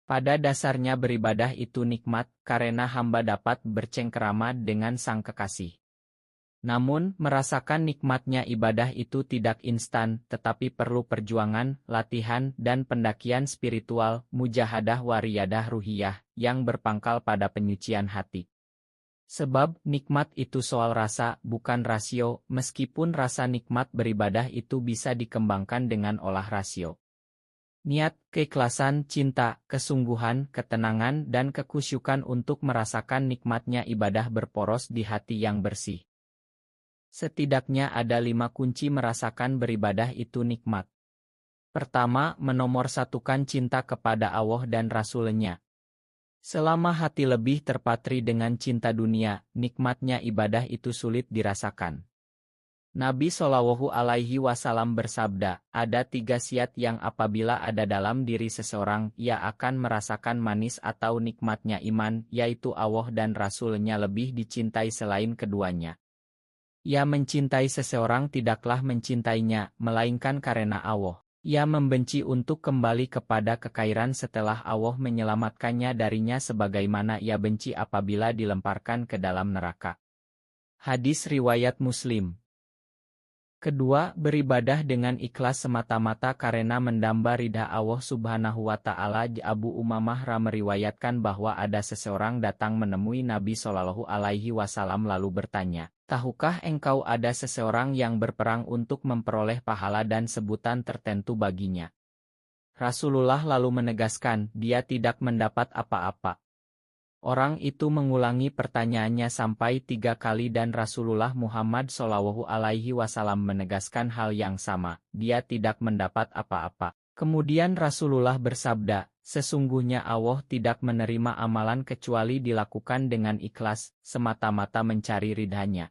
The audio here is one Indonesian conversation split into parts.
Pada dasarnya beribadah itu nikmat, karena hamba dapat bercengkerama dengan Sang Kekasih. Namun, merasakan nikmatnya ibadah itu tidak instan, tetapi perlu perjuangan, latihan, dan pendakian spiritual, mujahadah wariyadah ruhiyah, yang berpangkal pada penyucian hati. Sebab, nikmat itu soal rasa, bukan rasio, meskipun rasa nikmat beribadah itu bisa dikembangkan dengan olah rasio. Niat, keikhlasan, cinta, kesungguhan, ketenangan, dan kekusyukan untuk merasakan nikmatnya ibadah berporos di hati yang bersih. Setidaknya ada 5 kunci merasakan beribadah itu nikmat. Pertama, menomorsatukan cinta kepada Allah dan Rasul-Nya. Selama hati lebih terpatri dengan cinta dunia, nikmatnya ibadah itu sulit dirasakan. Nabi Shallallahu Alaihi Wasallam bersabda, ada 3 siat yang apabila ada dalam diri seseorang, ia akan merasakan manis atau nikmatnya iman, yaitu Allah dan Rasul-Nya lebih dicintai selain keduanya. Ia mencintai seseorang tidaklah mencintainya, melainkan karena Allah. Ia membenci untuk kembali kepada kekairan setelah Allah menyelamatkannya darinya sebagaimana ia benci apabila dilemparkan ke dalam neraka. Hadis riwayat Muslim. Kedua, beribadah dengan ikhlas semata-mata karena mendamba ridha Allah Subhanahu wa Ta'ala. Abu Umamah meriwayatkan bahwa ada seseorang datang menemui Nabi Shallallahu Alaihi Wasallam lalu bertanya, tahukah engkau ada seseorang yang berperang untuk memperoleh pahala dan sebutan tertentu baginya? Rasulullah lalu menegaskan, dia tidak mendapat apa-apa. Orang itu mengulangi pertanyaannya sampai 3 kali dan Rasulullah Muhammad Shallallahu Alaihi Wasallam menegaskan hal yang sama, dia tidak mendapat apa-apa. Kemudian Rasulullah bersabda, sesungguhnya Allah tidak menerima amalan kecuali dilakukan dengan ikhlas, semata-mata mencari ridhanya.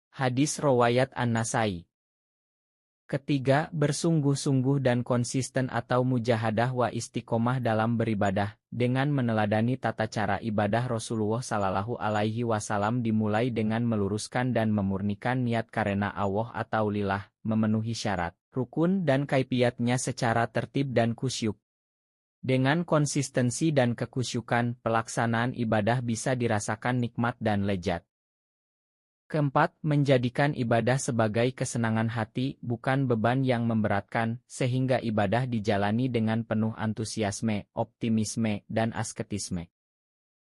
Hadis riwayat An-Nasai. Ketiga, bersungguh-sungguh dan konsisten atau mujahadah wa istiqomah dalam beribadah, dengan meneladani tata cara ibadah Rasulullah Sallallahu Alaihi Wasallam dimulai dengan meluruskan dan memurnikan niat karena Allah atau lillah, memenuhi syarat, rukun dan kaifiatnya secara tertib dan kusyuk. Dengan konsistensi dan kekusyukan, pelaksanaan ibadah bisa dirasakan nikmat dan lezat. Keempat, menjadikan ibadah sebagai kesenangan hati, bukan beban yang memberatkan, sehingga ibadah dijalani dengan penuh antusiasme, optimisme, dan asketisme.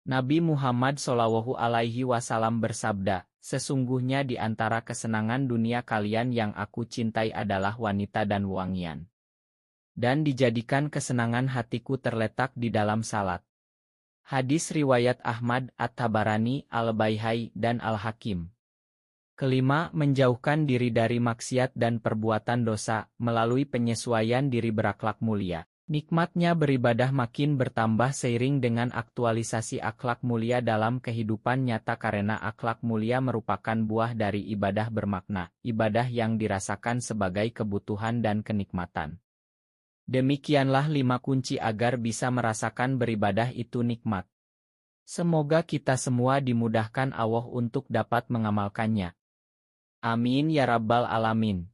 Nabi Muhammad Shallallahu Alaihi Wasallam bersabda, sesungguhnya di antara kesenangan dunia kalian yang aku cintai adalah wanita dan wangian. Dan dijadikan kesenangan hatiku terletak di dalam salat. Hadis riwayat Ahmad, At-Tabarani, Al-Baihaqi, dan Al-Hakim. Kelima, menjauhkan diri dari maksiat dan perbuatan dosa, melalui penyesuaian diri berakhlak mulia. Nikmatnya beribadah makin bertambah seiring dengan aktualisasi akhlak mulia dalam kehidupan nyata karena akhlak mulia merupakan buah dari ibadah bermakna, ibadah yang dirasakan sebagai kebutuhan dan kenikmatan. Demikianlah 5 kunci agar bisa merasakan beribadah itu nikmat. Semoga kita semua dimudahkan Allah untuk dapat mengamalkannya. Amin ya Rabbal Alamin.